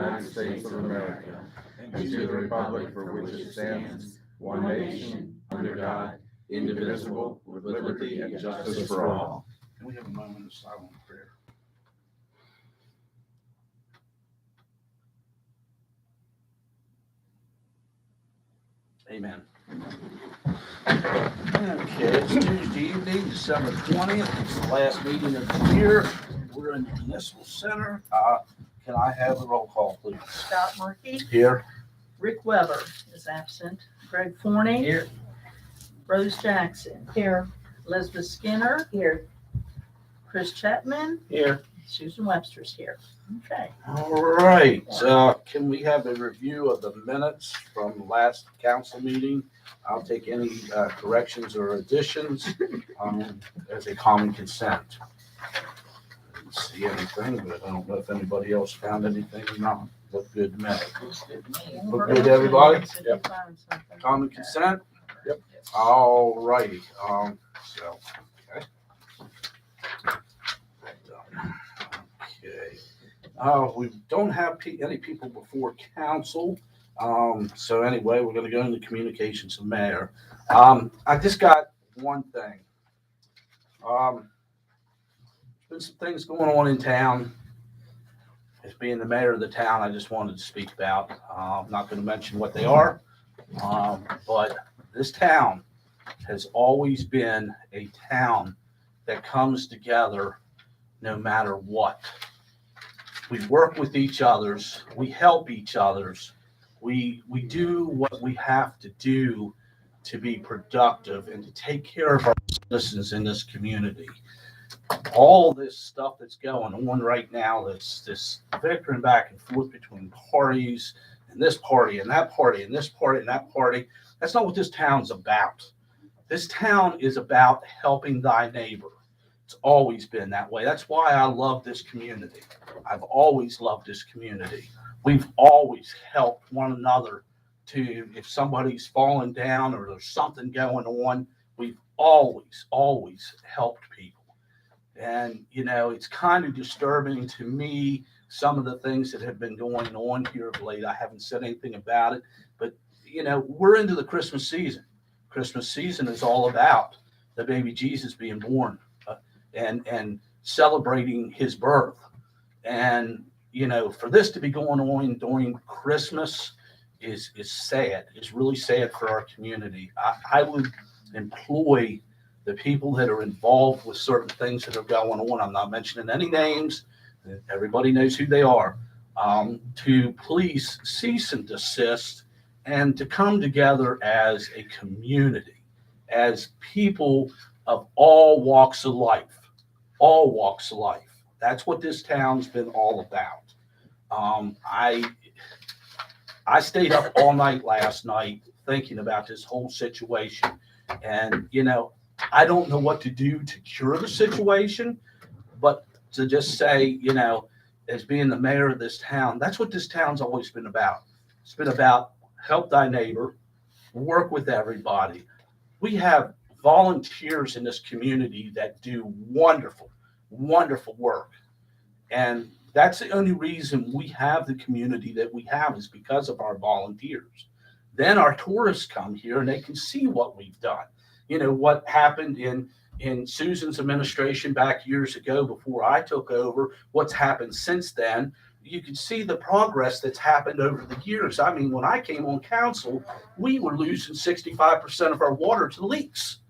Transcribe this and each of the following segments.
United States of America and to the republic for which it stands, one nation, under God, indivisible, with liberty and justice for all. Can we have a moment of silent prayer? Amen. Okay, it's Tuesday evening, December 20th. It's the last meeting of the year. We're in the Municipal Center. Can I have a roll call, please? Scott Murphy, Here. Rick Weber is absent, Greg Forney. Here. Rose Jackson. Here. Elizabeth Skinner. Here. Chris Chapman. Here. Susan Webster's here. Okay. All right. Can we have a review of the minutes from the last council meeting? I'll take any corrections or additions as a common consent. I didn't see anything, but I don't know if anybody else found anything or not. Look good to me. Look good to everybody? If you find something. Common consent? Yep. All righty. So, okay. Okay. We don't have any people before council. So anyway, we're going to go into communications and mayor. I just got one thing. There's been some things going on in town. As being the mayor of the town, I just wanted to speak about. I'm not going to mention what they are, but this town has always been a town that comes together no matter what. We work with each others. We help each others. We do what we have to do to be productive and to take care of our citizens in this community. All this stuff that's going on right now, that's this bickering back and forth between parties and this party and that party and this party and that party, that's not what this town's about. This town is about helping thy neighbor. It's always been that way. That's why I love this community. I've always loved this community. We've always helped one another if somebody's fallen down or there's something going on, we've always helped people. And, it's kind of disturbing to me, some of the things that have been going on here of late. I haven't said anything about it, but, we're into the Christmas season. Christmas season is all about the baby Jesus being born and celebrating his birth. And, for this to be going on during Christmas is sad. It's really sad for our community. I would employ the people that are involved with certain things that are going on. I'm not mentioning any names. Everybody knows who they are. To please cease and desist and to come together as a community, as people of all walks of life. All walks of life. That's what this town's been all about. I stayed up all night last night thinking about this whole situation. And, I don't know what to do to cure the situation, but to just say, as being the mayor of this town, that's what this town's always been about. It's been about help thy neighbor, work with everybody. We have volunteers in this community that do wonderful work. And that's the only reason we have the community that we have is because of our volunteers. Then our tourists come here and they can see what we've done. What happened in Susan's administration back years ago before I took over, what's happened since then. You can see the progress that's happened over the years. I mean, when I came on council, we were losing 65% of our water to leaks.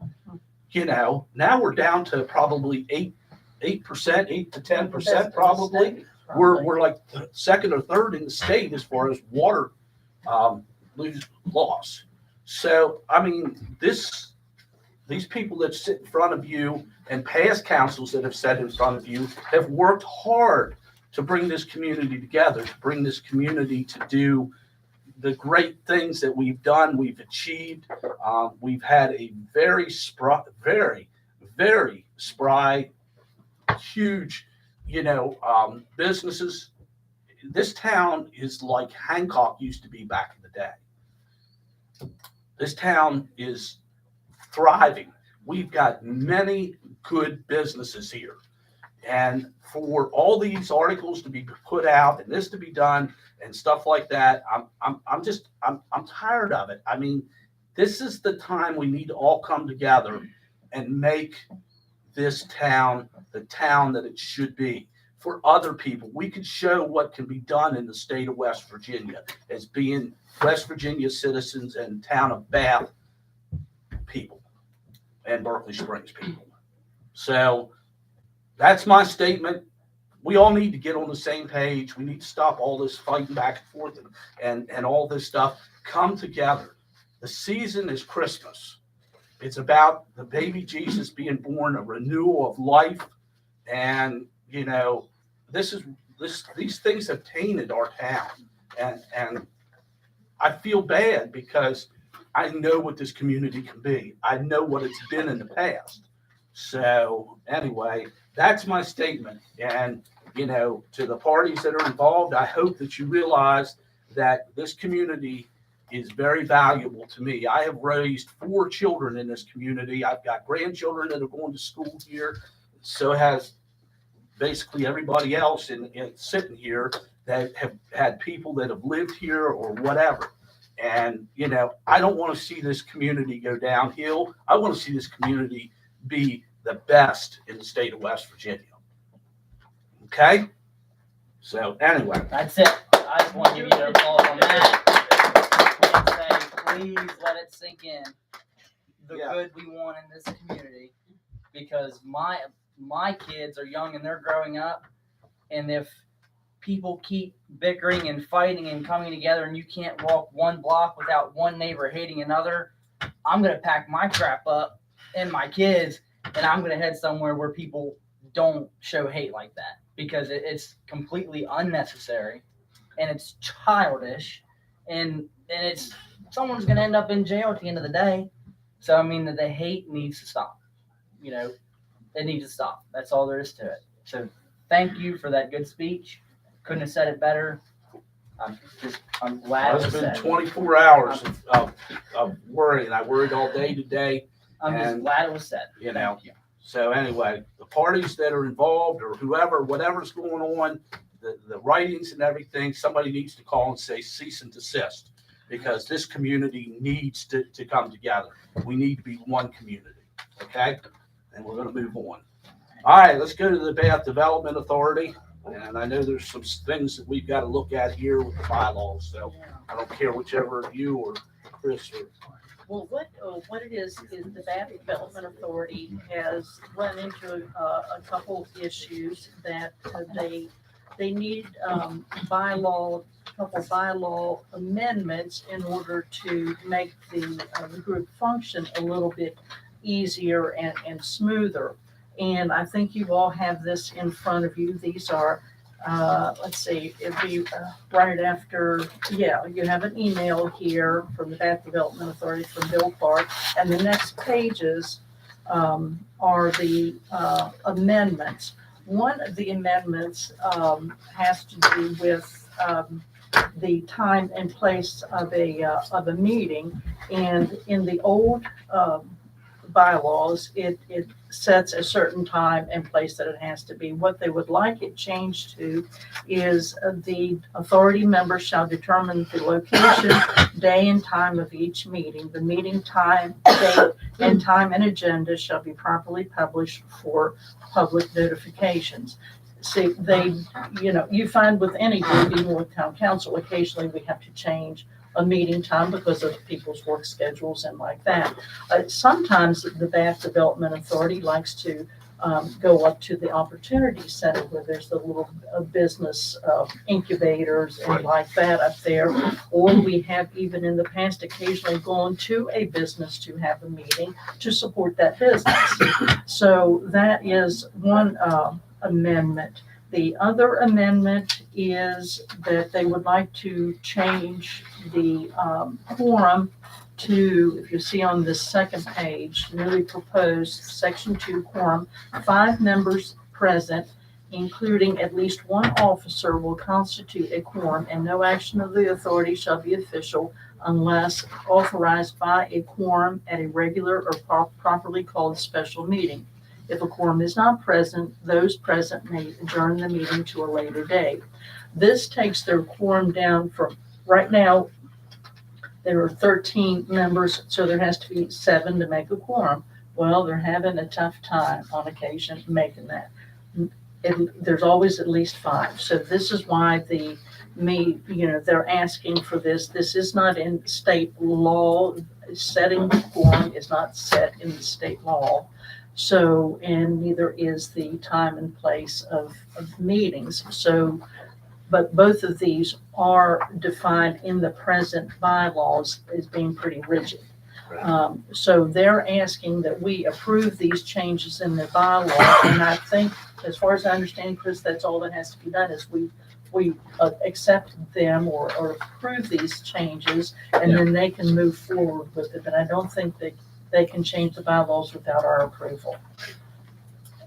Now we're down to probably 8%, 8 to 10% probably. We're like second or third in the state as far as water loss. So, I mean, these people that sit in front of you and past councils that have sat in front of you have worked hard to bring this community together, to bring this community to do the great things that we've done, we've achieved. We've had a very spry, huge, businesses. This town is like Hancock used to be back in the day. This town is thriving. We've got many good businesses here. And for all these articles to be put out and this to be done and stuff like that, I'm tired of it. I mean, this is the time we need to all come together and make this town the town that it should be for other people. We could show what can be done in the state of West Virginia as being West Virginia citizens and town of Bath people and Berkeley Springs people. So that's my statement. We all need to get on the same page. We need to stop all this fighting back and forth and all this stuff. Come together. The season is Christmas. It's about the baby Jesus being born, a renewal of life. And, you know, these things have tainted our town. And I feel bad because I know what this community can be. I know what it's been in the past. So anyway, that's my statement. And, you know, to the parties that are involved, I hope that you realize that this community is very valuable to me. I have raised 4 children in this community. I've got grandchildren that are going to school here. So has basically everybody else in sitting here that have had people that have lived here or whatever. And, you know, I don't want to see this community go downhill. I want to see this community be the best in the state of West Virginia. Okay? So anyway. That's it. I just want to give you your applause on that. And say, please let it sink in the good we want in this community, because my kids are young and they're growing up, and if people keep bickering and fighting and coming together and you can't walk one block without one neighbor hating another, I'm going to pack my crap up and my kids, and I'm going to head somewhere where people don't show hate like that, because it's completely unnecessary and it's childish, and it's someone's going to end up in jail at the end of the day. So, I mean, the hate needs to stop. You know, it needs to stop. That's all there is to it. So thank you for that good speech. Couldn't have said it better. I'm glad it was It's been said. 24 hours of worrying. I worried all day today, I'm just glad it was said. you know. Thank you. So anyway, the parties that are involved or whoever, whatever's going on, the writings and everything, somebody needs to call and say cease and desist, because this community needs to come together. We need to be one community, okay? And we're going to move on. All right, let's go to the Bath Development Authority. And I know there's some things that we've got to look at here with the bylaws. So I don't care whichever you or Chris or. Well, what it is the Bath Development Authority has run into a couple issues that they need couple bylaw amendments in order to make the group function a little bit easier and smoother. And I think you all have this in front of you. These are, let's see, it'd be right after, you have an email here from the Bath Development Authority from Bill Clark. And the next pages are the amendments. One of the amendments has to do with the time and place of a meeting. And in the old bylaws, it sets a certain time and place that it has to be. What they would like it changed to is the authority members shall determine the location, day and time of each meeting. The meeting time, date, and time and agenda shall be properly published for public notifications. See, you find with any group, even with town council, occasionally we have to change a meeting time because of people's work schedules and like that. Sometimes the Bath Development Authority likes to go up to the Opportunity Center where there's the little business incubators and like that up there. Or we have even in the past occasionally gone to a business to have a meeting to support that business. So that is one amendment. The other amendment is that they would like to change the quorum to, if you see on the second page, newly proposed section 2 quorum, 5 members present, including at least 1 officer, will constitute a quorum, and no action of the authority shall be official unless authorized by a quorum at a regular or properly called special meeting. If a quorum is not present, those present may adjourn the meeting to a later date. This takes their quorum down from, right now, there are 13 members, so there has to be 7 to make a quorum. Well, they're having a tough time on occasion making that. There's always at least 5. So this is why they're asking for this. This is not in state law. Setting the quorum is not set in the state law. So, and neither is the time and place of meetings. So, but both of these are defined in the present bylaws as being pretty rigid. So they're asking that we approve these changes in the bylaw, and I think, as far as I understand, Chris, that's all that has to be done is we accept them or approve these changes, and then they can move forward with it. But I don't think that they can change the bylaws without our approval.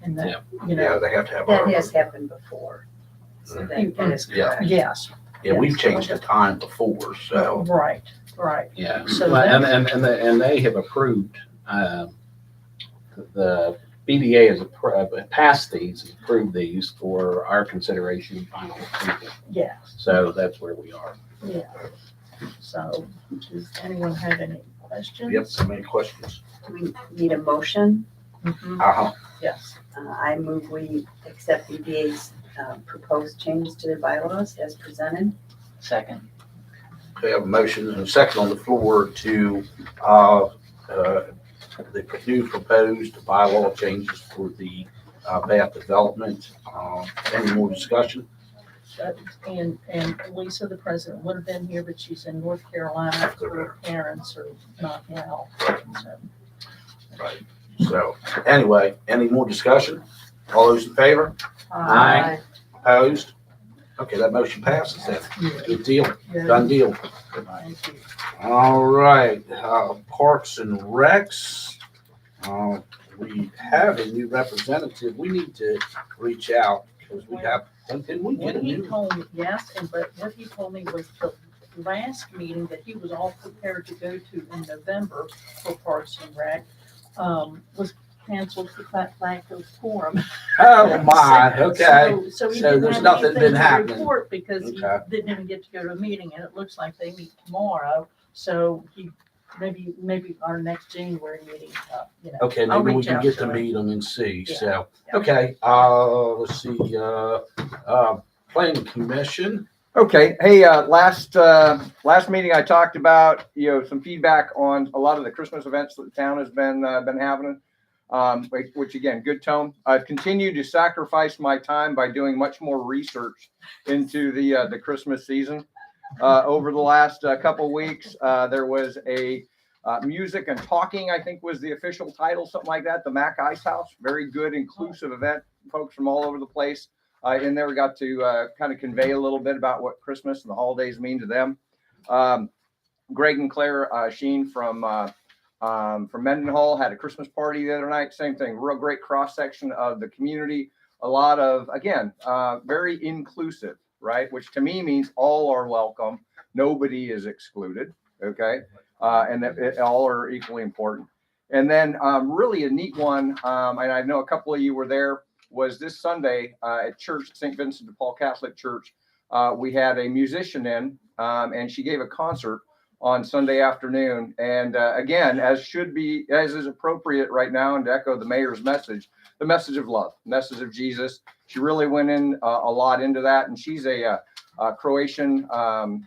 And that, Yeah, they have to have. That our- has happened before. So that is Yeah. correct. yes, Yeah, we've changed the time before, so. right. Yeah, So well, and they have approved, the BDA has passed these, and approved these for our consideration and final approval. Yes, So that's where we are. yeah. So, does anyone have any questions? Yep, so many questions. Do we need a motion? Mhm, Uh-huh. yes. I move we accept EDA's proposed changes to their bylaws as presented. Second. We have a motion and a second on the floor to, the new proposed bylaw changes for the, path development. Any more discussion? And Lisa, the president, would have been here, but she's in North Carolina. Her parents are not well. So, Right. So, anyway, any more discussion? All those in favor? Aye. Opposed? Okay, that motion passes then. Yeah, Good deal, good. done deal. Thank you. All right, Parks and Recs. We have a new representative. We need to reach out because we have, didn't we What get a he new? told me, yes, but what he told me was the last meeting that he was all prepared to go to in November for Parks and Rec, was canceled for lack of quorum. Oh, my, okay. So he So didn't there's have nothing anything been to happening. report because he Okay. didn't even get to go to a meeting, and it looks like they meet tomorrow. So he, maybe our next January meeting, Okay, I'll maybe we reach can out get to to her. meet them and see, Yeah. so. Yeah. Okay, let's see, Planning Commission. Okay, hey, last meeting I talked about, some feedback on a lot of the Christmas events that the town has been having. Which again, good tone. I've continued to sacrifice my time by doing much more research into the Christmas season. Over the last couple weeks, there was a music and talking, I think was the official title, something like that. The Mac Ice House, very good, inclusive event. Folks from all over the place in there. We got to kind of convey a little bit about what Christmas and the holidays mean to them. Greg and Claire Sheen from Mendenhall had a Christmas party the other night. Same thing, real great cross section of the community. A lot of, again, very inclusive, right? Which to me means all are welcome. Nobody is excluded. Okay. And that all are equally important. And then really a neat one, and I know a couple of you were there, was this Sunday at church, St. Vincent de Paul Catholic Church. We had a musician in, and she gave a concert on Sunday afternoon. And again, as is appropriate right now, and to echo the mayor's message, the message of love, message of Jesus. She really went in a lot into that. And she's a Croatian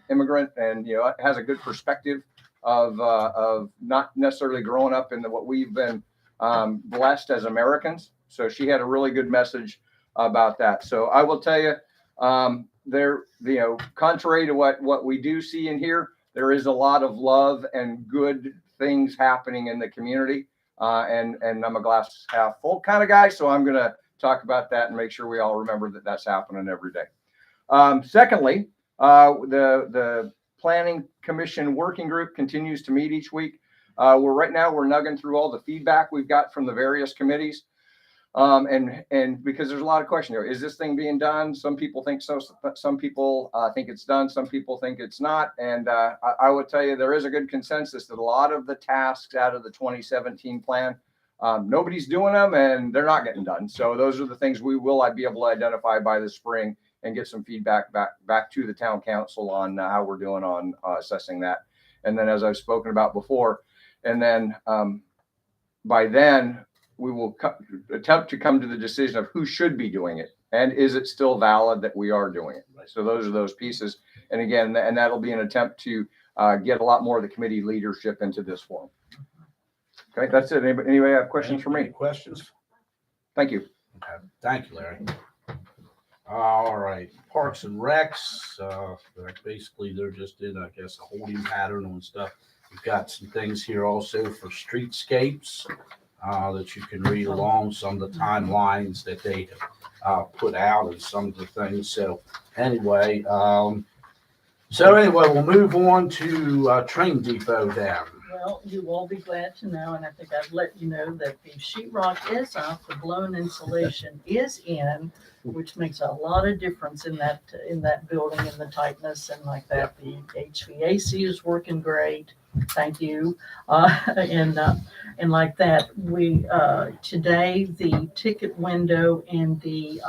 immigrant, and has a good perspective of not necessarily growing up in what we've been blessed as Americans. So she had a really good message about that. So I will tell you, contrary to what we do see in here, there is a lot of love and good things happening in the community. And I'm a glass half full kind of guy. So I'm going to talk about that and make sure we all remember that that's happening every day. Secondly, the Planning Commission Working Group continues to meet each week. We're nugging through all the feedback we've got from the various committees. And because there's a lot of questions here, is this thing being done? Some people think so. Some people think it's done. Some people think it's not. And I would tell you, there is a good consensus that a lot of the tasks out of the 2017 plan Nobody's doing them and they're not getting done. So those are the things we will be able to identify by the spring and get some feedback back to the town council on how we're doing on assessing that. And then, as I've spoken about before, and then by then we will attempt to come to the decision of who should be doing it and is it still valid that we are doing it. So those are those pieces. And again, and that'll be an attempt to get a lot more of the committee leadership into this forum. Okay, that's it. Anybody have questions for Any me? questions? Thank you. Okay, thank you, Larry. All right, Parks and Recs, basically they're just in, I guess, a holding pattern and stuff. We've got some things here also for streetscapes, that you can read along, some of the timelines that they, put out and some of the things. So anyway, we'll move on to, Train Depot down. Well, you will be glad to know, and I think I've let you know that the sheetrock is up, the blown insulation is in, which makes a lot of difference in that building and the tightness and like that. The HVAC is working great. Thank you. And like that, we, today, the ticket window and the,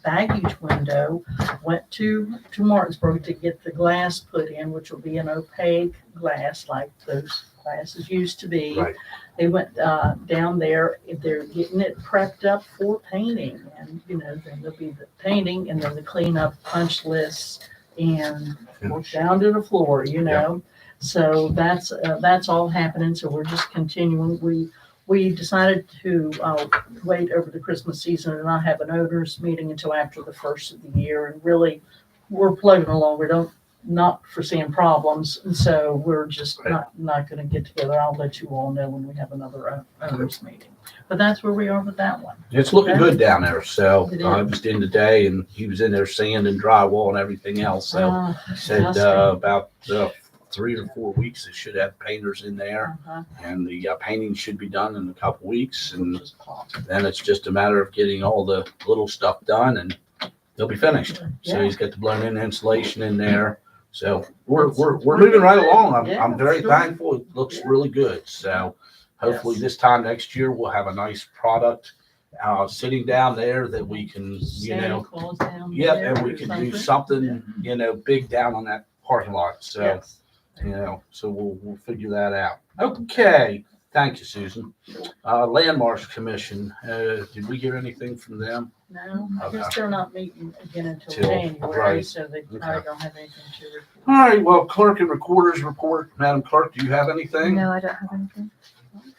baggage window went to Martinsburg to get the glass put in, which will be an opaque glass like those glasses used to be. Right. They went, down there, they're getting it prepped up for painting and, then there'll be the painting and then the cleanup punch lists and work down to the floor, So that's all happening. So we're just continuing. We decided to wait over the Christmas season and not have an owners meeting until after the first of the year. And really, we're plugging along. We not foreseeing problems, and so we're just not going to get together. I'll let you all know when we have another owners meeting. But that's where we are with that one. It's looking good down there. So It I is. was in today and he was in there sand and drywall and everything else. So said Dusty. about 3 or 4 weeks they should have painters in there, Uh-huh. and the painting should be done in a couple weeks, and Just pop. then it's just a matter of getting all the little stuff done and they'll be finished. So Yeah. he's got the blown in insulation in there. So we're moving right along. I'm very sure. thankful. It looks really good. So hopefully Yes. this time next year we'll have a nice product sitting down there that we can, Santa Claus down yeah, there and we or can do something, big down on that parking lot. So, Yes. so we'll figure that out. Okay. Thank you, Susan. Landmarks Commission, did we hear anything from them? No, I guess Okay. they're not meeting again until Till- January, right. so they probably Okay. don't have anything to report. All right, well, clerk and recorder's report. Madam Clerk, do you have anything? No, I don't have anything.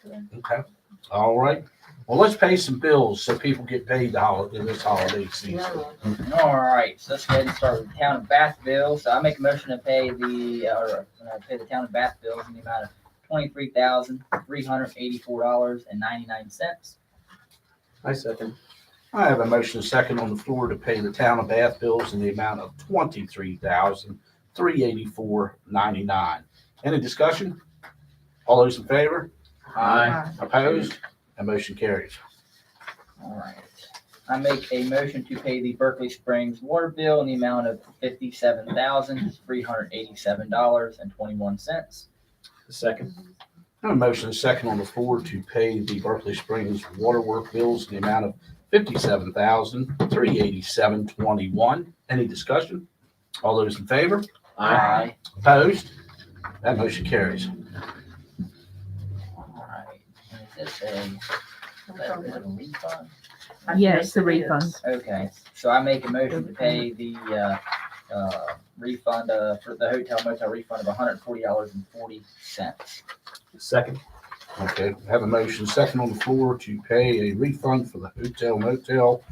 Okay. Okay, all right. Well, let's pay some bills so people get paid this holiday season. Yeah. All right, so let's go ahead and start with the town of Bath bills. So I make a motion to pay pay the town of Bath bills in the amount of $23,384.99. I second. I have a motion and a second on the floor to pay the town of Bath bills in the amount of $23,384.99. Any discussion? All those in favor? Aye. Opposed? That motion carries. All right. I make a motion to pay the Berkeley Springs water bill in the amount of $57,387.21. Second. I have a motion and a second on the floor to pay the Berkeley Springs waterwork bills in the amount of $57,387.21. Any discussion? All those in favor? Aye. Opposed? That motion carries. All right. And is this a refund? Yes, the refund. Okay, so I make a motion to pay the refund for the hotel motel refund of $140.40. Second. Okay, I have a motion second on the floor to pay a refund for the hotel motel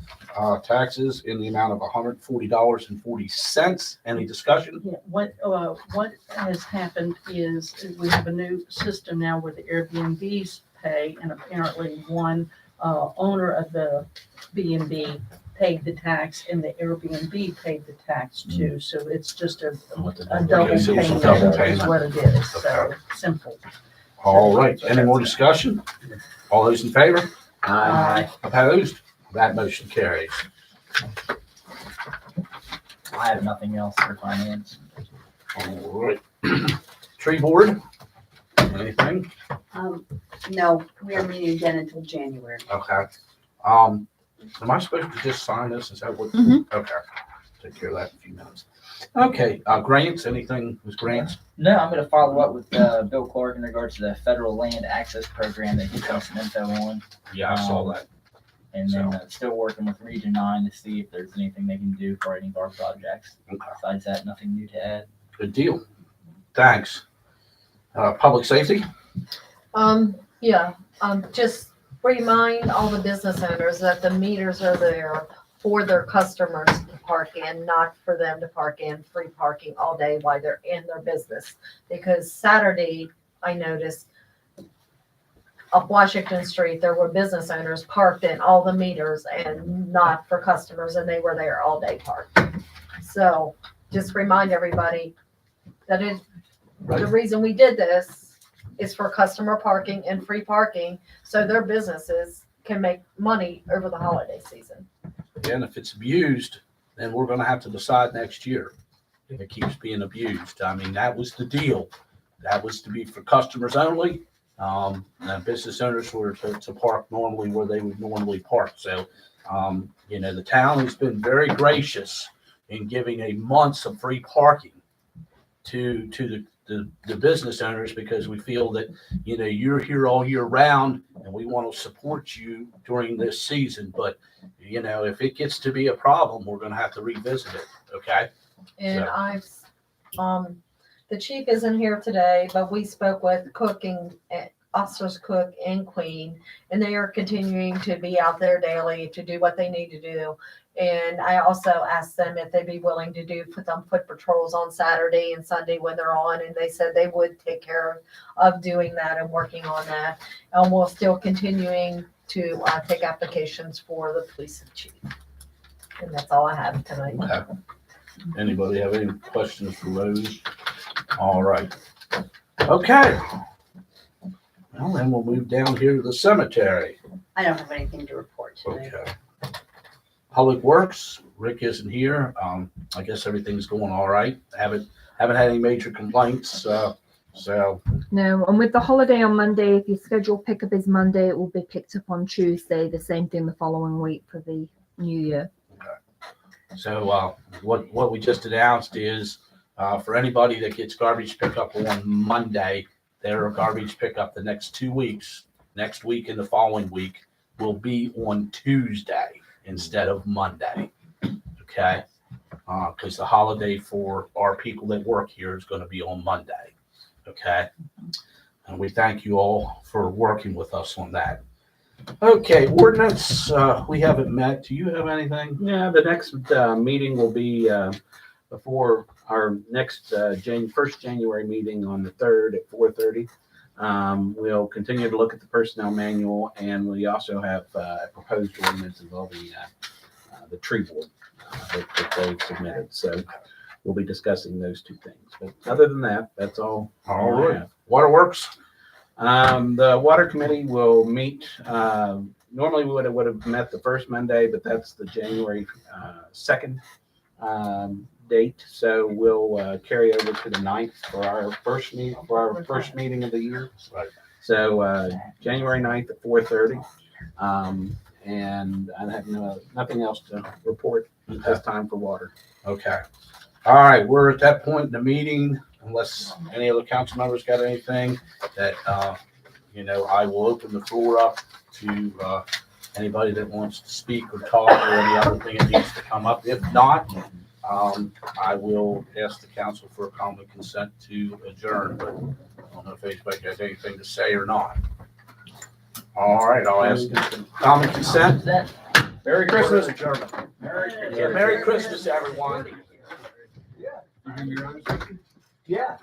taxes in the amount of $140.40. Any discussion? Yeah, what has happened is we have a new system now where the Airbnbs pay, and apparently one owner of the B&B paid the tax and the Airbnb paid the tax too. So it's just a double Okay, so it's a payment double is payment. what it is. So Okay. simple. All right, any more discussion? All those in favor? Aye. Opposed? That motion carries. I have nothing else for finance. All right. Tree board? Anything? No, we are meeting again until January. Okay. Am I supposed to just sign this? Is that what? Mhm. Okay. Take care of that in a few minutes. Okay, grants, anything with grants? No, I'm gonna follow up with, Bill Clark in regards to the federal land access program that he got some info on. Yeah, I saw that. And then, still working with Region 9 to see if there's anything they can do for any of our projects. Okay. Besides that, nothing new to add. Good deal. Thanks. Public safety? Just remind all the business owners that the meters are there for their customers to park in, not for them to park in free parking all day while they're in their business. Because Saturday, I noticed up Washington Street, there were business owners parked in all the meters and not for customers, and they were there all day parked. So just remind everybody that the reason we did this is for customer parking and free parking, so their businesses can make money over the holiday season. And if it's abused, then we're gonna have to decide next year if it keeps being abused. I mean, that was the deal. That was to be for customers only. And business owners were to park normally where they would normally park. So, the town has been very gracious in giving a months of free parking to the business owners, because we feel that, you're here all year round and we want to support you during this season. But, if it gets to be a problem, we're going to have to revisit it. Okay. And So- I've, the chief isn't here today, but we spoke with Cook and Officers Cook and Queen, and they are continuing to be out there daily to do what they need to do. And I also asked them if they'd be willing to put them foot patrols on Saturday and Sunday when they're on, and they said they would take care of doing that and working on that. And we're still continuing to take applications for the police chief. And that's all I have tonight. Okay. Anybody have any questions for Rose? All right. Okay. Well, then we'll move down here to the cemetery. I don't have anything to report today. Okay. Public Works, Rick isn't here. I guess everything's going all right. Haven't had any major complaints, so. No, and with the holiday on Monday, if your scheduled pickup is Monday, it will be picked up on Tuesday. The same thing the following week for the new year. So, what we just announced is, for anybody that gets garbage pickup on Monday, their garbage pickup the next 2 weeks, next week and the following week, will be on Tuesday instead of Monday. Okay? Because the holiday for our people that work here is going to be on Monday. Okay? And we thank you all for working with us on that. Okay, ordinance, we haven't met. Do you have anything? Yeah, the next meeting will be before our next first January meeting on the 3rd at 4:30. We'll continue to look at the personnel manual, and we also have proposed ordinance involving the tree board that they've submitted. So we'll be discussing those two things. But other than that, that's all. All I right. have. Waterworks? The water committee will meet, normally we would have met the first Monday, but that's the January 2nd date. So we'll carry over to the 9th for our first meeting of the year. Right. So January 9th at 4:30. And I have nothing else to report at this time for water. Okay. All right, we're at that point in the meeting, unless any other council members got anything that, I will open the floor up to anybody that wants to speak or talk or any other thing that needs to come up. If not, I will ask the council for a common consent to adjourn, but I don't know if anybody has anything to say or not. All right, I'll ask common consent. Merry Christmas. Adjournment. Merry Christmas, everyone. Yeah.